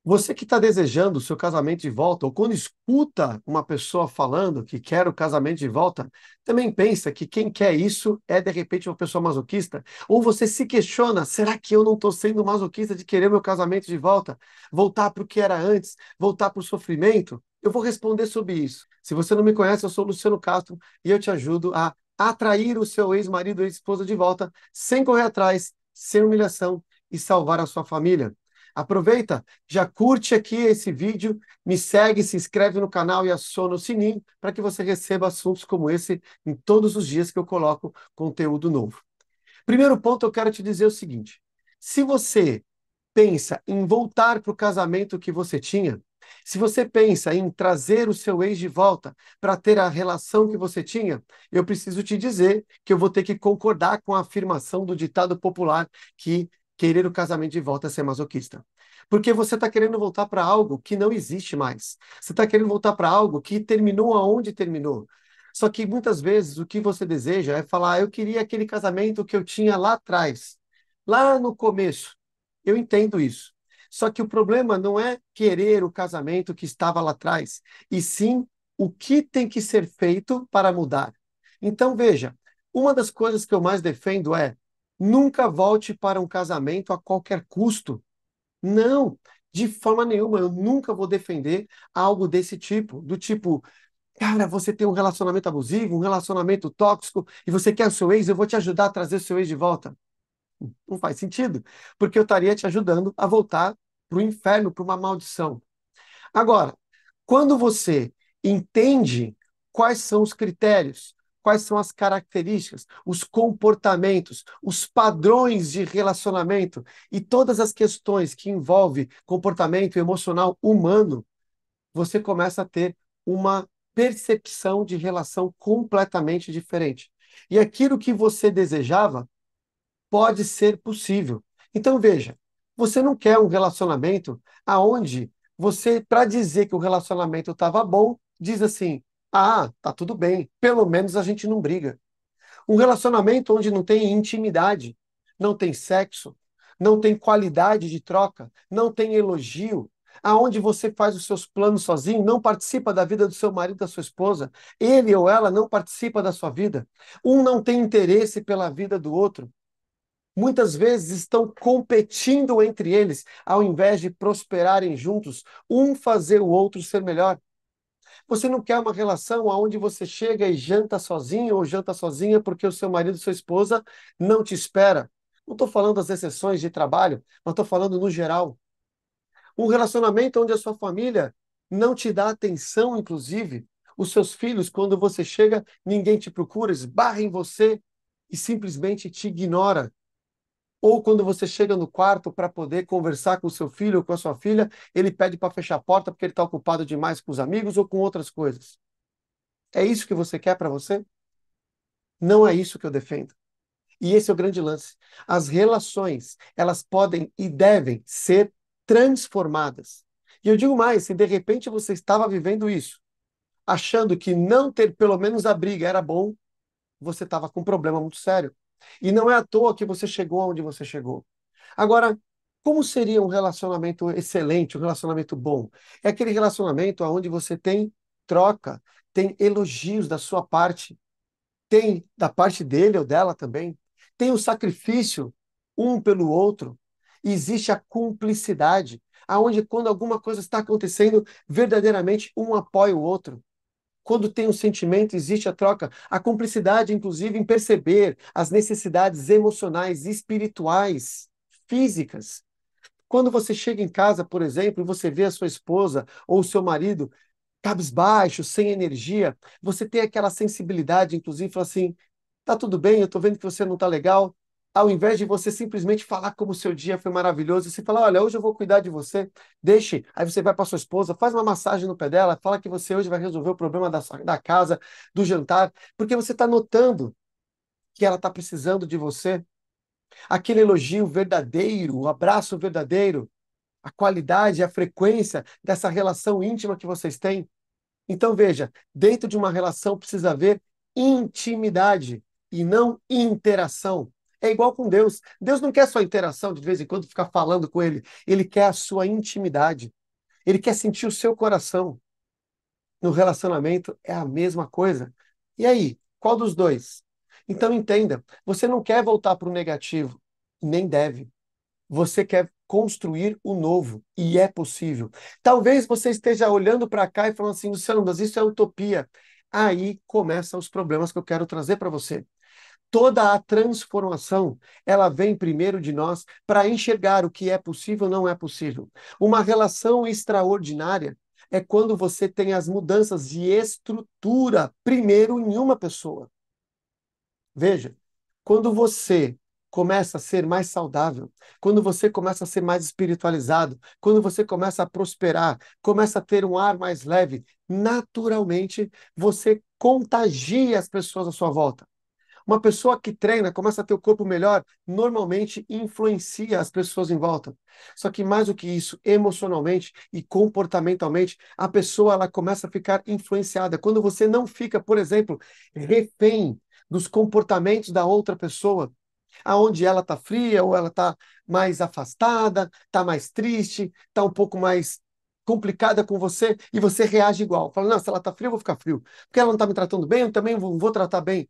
Você que está desejando o seu casamento de volta, ou quando escuta uma pessoa falando que quer o casamento de volta, também pensa que quem quer isso é, de repente, uma pessoa masoquista? Ou você se questiona, será que eu não estou sendo masoquista de querer meu casamento de volta? Voltar para o que era antes? Voltar para o sofrimento? Eu vou responder sobre isso. Se você não me conhece, eu sou o Luciano Castro e eu te ajudo a atrair o seu ex-marido ou ex-esposa de volta, sem correr atrás, sem humilhação e salvar a sua família. Aproveita, já curte aqui esse vídeo, me segue, se inscreve no canal e aciona o sininho para que você receba assuntos como esse em todos os dias que eu coloco conteúdo novo. Primeiro ponto, eu quero te dizer o seguinte: se você pensa em voltar para o casamento que você tinha, se você pensa em trazer o seu ex de volta para ter a relação que você tinha, eu preciso te dizer que eu vou ter que concordar com a afirmação do ditado popular que querer o casamento de volta é ser masoquista. Porque você está querendo voltar para algo que não existe mais. Você está querendo voltar para algo que terminou aonde terminou. Só que muitas vezes o que você deseja é falar: eu queria aquele casamento que eu tinha lá atrás, lá no começo. Eu entendo isso. Só que o problema não é querer o casamento que estava lá atrás, e sim o que tem que ser feito para mudar. Então, veja, uma das coisas que eu mais defendo é: nunca volte para um casamento a qualquer custo. Não, de forma nenhuma, eu nunca vou defender algo desse tipo, do tipo, cara, você tem um relacionamento abusivo, um relacionamento tóxico, e você quer o seu ex, eu vou te ajudar a trazer o seu ex de volta. Não faz sentido, porque eu estaria te ajudando a voltar para o inferno, para uma maldição. Agora, quando você entende quais são os critérios, quais são as características, os comportamentos, os padrões de relacionamento e todas as questões que envolvem comportamento emocional humano, você começa a ter uma percepção de relação completamente diferente. E aquilo que você desejava pode ser possível. Então, veja, você não quer um relacionamento aonde você, para dizer que o relacionamento estava bom, diz assim: ah, tá tudo bem, pelo menos a gente não briga. Um relacionamento onde não tem intimidade, não tem sexo, não tem qualidade de troca, não tem elogio, aonde você faz os seus planos sozinho, não participa da vida do seu marido, da sua esposa, ele ou ela não participa da sua vida. Um não tem interesse pela vida do outro. Muitas vezes estão competindo entre eles, ao invés de prosperarem juntos, um fazer o outro ser melhor. Você não quer uma relação onde você chega e janta sozinho ou janta sozinha porque o seu marido, sua esposa não te espera. Não estou falando das exceções de trabalho, mas estou falando no geral. Um relacionamento onde a sua família não te dá atenção, inclusive. Os seus filhos, quando você chega, ninguém te procura, esbarra em você e simplesmente te ignora. Ou quando você chega no quarto para poder conversar com o seu filho ou com a sua filha, ele pede para fechar a porta porque ele está ocupado demais com os amigos ou com outras coisas. É isso que você quer para você? Não é isso que eu defendo. E esse é o grande lance. As relações, elas podem e devem ser transformadas. E eu digo mais, se de repente você estava vivendo isso, achando que não ter pelo menos a briga era bom, você estava com um problema muito sério. E não é à toa que você chegou onde você chegou. Agora, como seria um relacionamento excelente, um relacionamento bom? É aquele relacionamento onde você tem troca, tem elogios da sua parte, tem da parte dele ou dela também, tem o sacrifício um pelo outro, e existe a cumplicidade, aonde quando alguma coisa está acontecendo, verdadeiramente um apoia o outro. Quando tem um sentimento, existe a troca, a cumplicidade, inclusive, em perceber as necessidades emocionais, espirituais, físicas. Quando você chega em casa, por exemplo, e você vê a sua esposa ou o seu marido cabisbaixo, sem energia, você tem aquela sensibilidade, inclusive, fala assim: tá tudo bem, eu tô vendo que você não tá legal. Ao invés de você simplesmente falar como o seu dia foi maravilhoso, você fala: olha, hoje eu vou cuidar de você, deixe. Aí você vai para sua esposa, faz uma massagem no pé dela, fala que você hoje vai resolver o problema da casa, do jantar, porque você está notando que ela está precisando de você. Aquele elogio verdadeiro, o abraço verdadeiro, a qualidade, a frequência dessa relação íntima que vocês têm. Então, veja, dentro de uma relação precisa haver intimidade e não interação. É igual com Deus. Deus não quer sua interação de vez em quando ficar falando com ele. Ele quer a sua intimidade. Ele quer sentir o seu coração. No relacionamento é a mesma coisa. E aí, qual dos dois? Então entenda, você não quer voltar para o negativo, nem deve. Você quer construir o novo, e é possível. Talvez você esteja olhando para cá e falando assim, Luciano, mas isso é utopia. Aí começam os problemas que eu quero trazer para você. Toda a transformação, ela vem primeiro de nós para enxergar o que é possível ou não é possível. Uma relação extraordinária é quando você tem as mudanças de estrutura primeiro em uma pessoa. Veja, quando você começa a ser mais saudável, quando você começa a ser mais espiritualizado, quando você começa a prosperar, começa a ter um ar mais leve, naturalmente você contagia as pessoas à sua volta. Uma pessoa que treina, começa a ter o corpo melhor, normalmente influencia as pessoas em volta. Só que mais do que isso, emocionalmente e comportamentalmente, a pessoa ela começa a ficar influenciada. Quando você não fica, por exemplo, refém dos comportamentos da outra pessoa, aonde ela está fria ou ela está mais afastada, está mais triste, está um pouco mais complicada com você e você reage igual. Fala, não, se ela está fria, eu vou ficar frio. Porque ela não está me tratando bem, eu também vou tratar bem.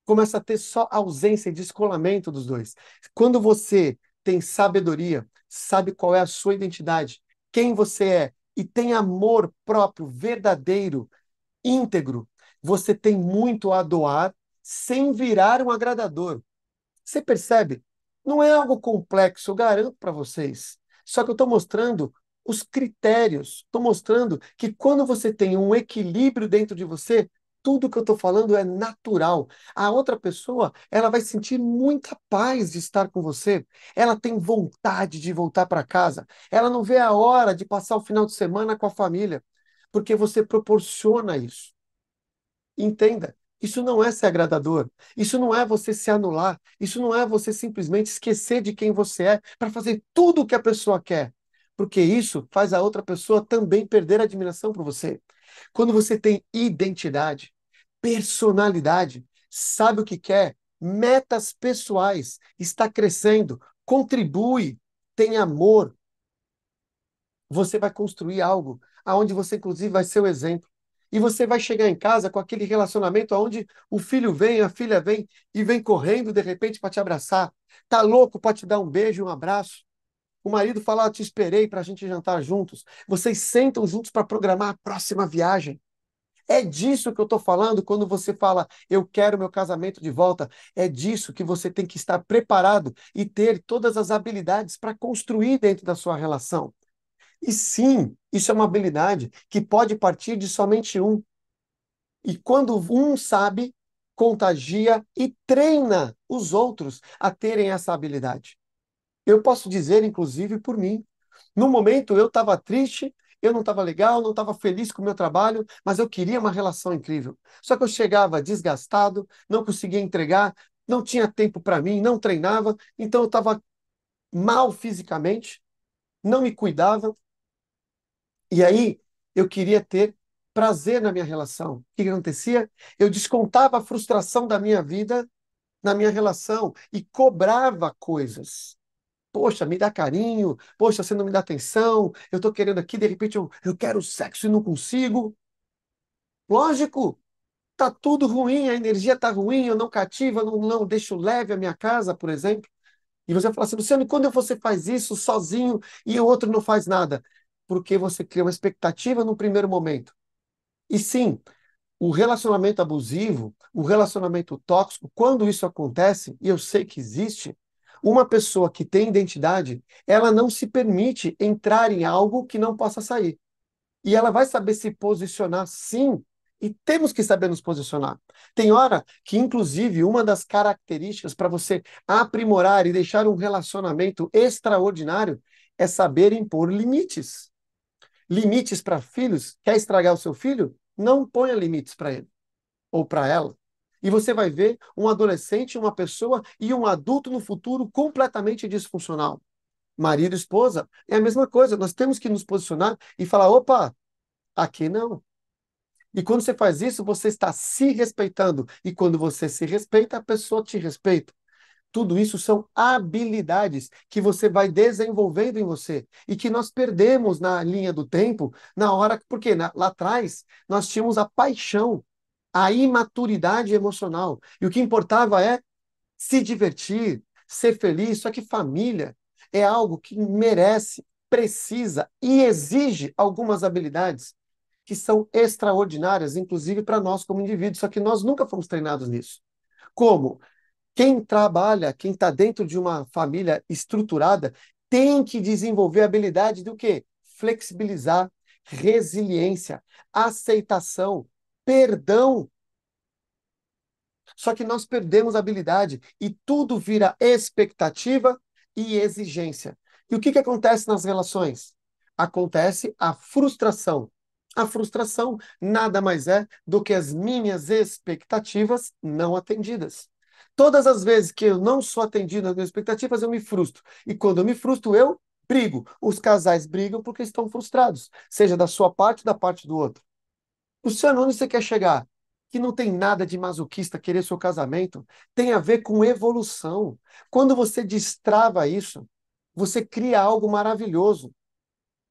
Começa a ter só ausência e descolamento dos dois. Quando você tem sabedoria, sabe qual é a sua identidade, quem você é, e tem amor próprio, verdadeiro, íntegro, você tem muito a doar sem virar um agradador. Você percebe? Não é algo complexo, eu garanto para vocês. Só que eu estou mostrando os critérios. Estou mostrando que quando você tem um equilíbrio dentro de você, tudo que eu estou falando é natural. A outra pessoa, ela vai sentir muita paz de estar com você. Ela tem vontade de voltar para casa. Ela não vê a hora de passar o final de semana com a família, porque você proporciona isso. Entenda, isso não é ser agradador, isso não é você se anular, isso não é você simplesmente esquecer de quem você é para fazer tudo o que a pessoa quer, porque isso faz a outra pessoa também perder a admiração por você. Quando você tem identidade, personalidade, sabe o que quer, metas pessoais, está crescendo, contribui, tem amor, você vai construir algo aonde você, inclusive, vai ser o exemplo. E você vai chegar em casa com aquele relacionamento onde o filho vem, a filha vem e vem correndo de repente para te abraçar. Tá louco para te dar um beijo, um abraço. O marido fala, "Eu te esperei para a gente jantar juntos." Vocês sentam juntos para programar a próxima viagem. É disso que eu estou falando quando você fala, eu quero meu casamento de volta. É disso que você tem que estar preparado e ter todas as habilidades para construir dentro da sua relação. E sim, isso é uma habilidade que pode partir de somente um. E quando um sabe, contagia e treina os outros a terem essa habilidade. Eu posso dizer, inclusive, por mim. No momento eu estava triste, eu não estava legal, não estava feliz com o meu trabalho, mas eu queria uma relação incrível. Só que eu chegava desgastado, não conseguia entregar, não tinha tempo para mim, não treinava, então eu estava mal fisicamente, não me cuidava. E aí eu queria ter prazer na minha relação. O que que acontecia? Eu descontava a frustração da minha vida na minha relação e cobrava coisas. Poxa, me dá carinho. Poxa, você não me dá atenção. Eu estou querendo aqui, de repente eu quero sexo e não consigo. Lógico, tá tudo ruim, a energia tá ruim, eu não cativo, eu não deixo leve a minha casa, por exemplo. E você fala assim, Luciano, e quando você faz isso sozinho e o outro não faz nada? Porque você cria uma expectativa no primeiro momento. E sim, o relacionamento abusivo, o relacionamento tóxico, quando isso acontece, e eu sei que existe, uma pessoa que tem identidade, ela não se permite entrar em algo que não possa sair. E ela vai saber se posicionar, sim, e temos que saber nos posicionar. Tem hora que, inclusive, uma das características para você aprimorar e deixar um relacionamento extraordinário é saber impor limites. Limites para filhos, quer estragar o seu filho? Não ponha limites para ele ou para ela. E você vai ver um adolescente, uma pessoa e um adulto no futuro completamente disfuncional. Marido e esposa é a mesma coisa. Nós temos que nos posicionar e falar: opa, aqui não. E quando você faz isso, você está se respeitando. E quando você se respeita, a pessoa te respeita. Tudo isso são habilidades que você vai desenvolvendo em você e que nós perdemos na linha do tempo, na hora, porque lá atrás nós tínhamos a paixão, a imaturidade emocional. E o que importava é se divertir, ser feliz. Só que família é algo que merece, precisa e exige algumas habilidades que são extraordinárias, inclusive para nós como indivíduos. Só que nós nunca fomos treinados nisso. Como? Quem trabalha, quem está dentro de uma família estruturada, tem que desenvolver a habilidade do quê? Flexibilizar, resiliência, aceitação, perdão. Só que nós perdemos a habilidade e tudo vira expectativa e exigência. E o que que acontece nas relações? Acontece a frustração. A frustração nada mais é do que as minhas expectativas não atendidas. Todas as vezes que eu não sou atendido nas minhas expectativas, eu me frustro. E quando eu me frustro, eu brigo. Os casais brigam porque estão frustrados, seja da sua parte ou da parte do outro. Luciano, onde você quer chegar? Que não tem nada de masoquista querer seu casamento, tem a ver com evolução. Quando você destrava isso, você cria algo maravilhoso,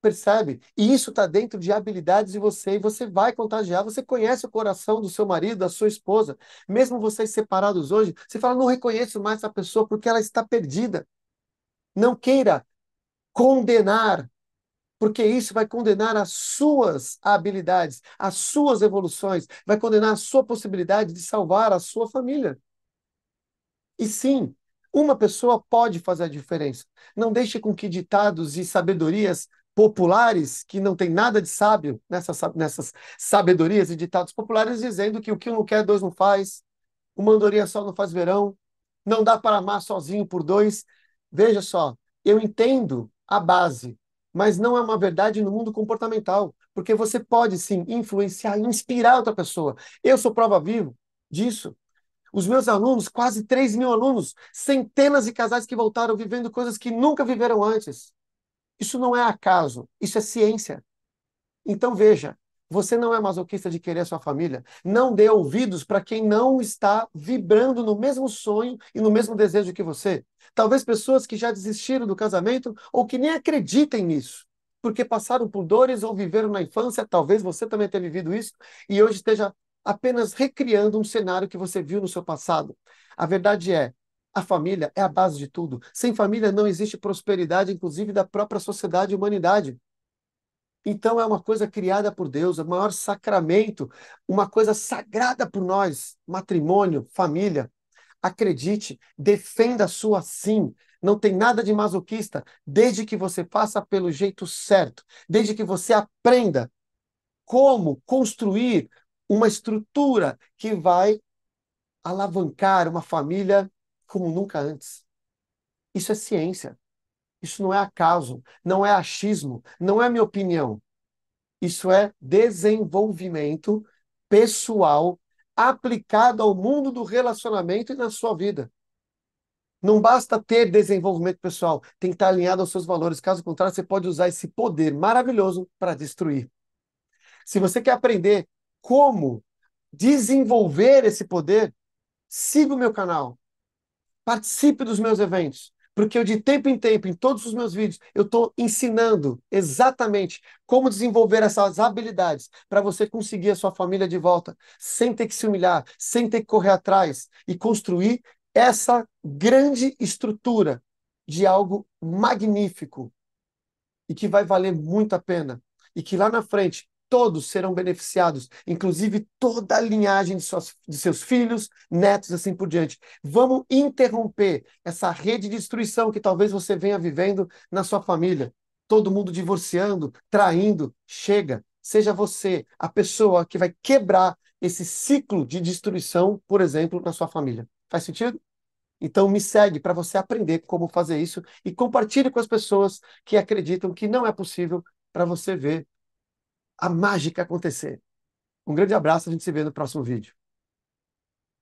percebe? E isso está dentro de habilidades de você e você vai contagiar. Você conhece o coração do seu marido, da sua esposa, mesmo vocês separados hoje, você fala, não reconheço mais essa pessoa porque ela está perdida. Não queira condenar, porque isso vai condenar as suas habilidades, as suas evoluções, vai condenar a sua possibilidade de salvar a sua família. E sim, uma pessoa pode fazer a diferença. Não deixe com que ditados e sabedorias populares, que não tem nada de sábio nessas sabedorias e ditados populares, dizendo que o que um não quer, dois não faz, uma andorinha só não faz verão, não dá para amar sozinho por dois. Veja só, eu entendo a base, mas não é uma verdade no mundo comportamental, porque você pode sim influenciar, inspirar outra pessoa. Eu sou prova viva disso. Os meus alunos, quase 3.000 alunos, centenas de casais que voltaram vivendo coisas que nunca viveram antes. Isso não é acaso, isso é ciência. Então veja, você não é masoquista de querer a sua família. Não dê ouvidos para quem não está vibrando no mesmo sonho e no mesmo desejo que você. Talvez pessoas que já desistiram do casamento ou que nem acreditem nisso, porque passaram por dores ou viveram na infância, talvez você também tenha vivido isso, e hoje esteja apenas recriando um cenário que você viu no seu passado. A verdade é, a família é a base de tudo. Sem família não existe prosperidade, inclusive da própria sociedade e humanidade. Então é uma coisa criada por Deus, é o maior sacramento, uma coisa sagrada por nós, matrimônio, família. Acredite, defenda a sua sim. Não tem nada de masoquista, desde que você faça pelo jeito certo, desde que você aprenda como construir uma estrutura que vai alavancar uma família como nunca antes. Isso é ciência. Isso não é acaso, não é achismo, não é minha opinião. Isso é desenvolvimento pessoal aplicado ao mundo do relacionamento e na sua vida. Não basta ter desenvolvimento pessoal, tem que estar alinhado aos seus valores. Caso contrário, você pode usar esse poder maravilhoso para destruir. Se você quer aprender como desenvolver esse poder, siga o meu canal. Participe dos meus eventos, porque eu de tempo em tempo, em todos os meus vídeos, eu estou ensinando exatamente como desenvolver essas habilidades para você conseguir a sua família de volta, sem ter que se humilhar, sem ter que correr atrás e construir essa grande estrutura de algo magnífico e que vai valer muito a pena. E que lá na frente todos serão beneficiados, inclusive toda a linhagem de seus filhos, netos, assim por diante. Vamos interromper essa rede de destruição que talvez você venha vivendo na sua família. Todo mundo divorciando, traindo. Chega. Seja você a pessoa que vai quebrar esse ciclo de destruição, por exemplo, na sua família. Faz sentido? Então me segue para você aprender como fazer isso e compartilhe com as pessoas que acreditam que não é possível para você ver a mágica acontecer. Um grande abraço, a gente se vê no próximo vídeo.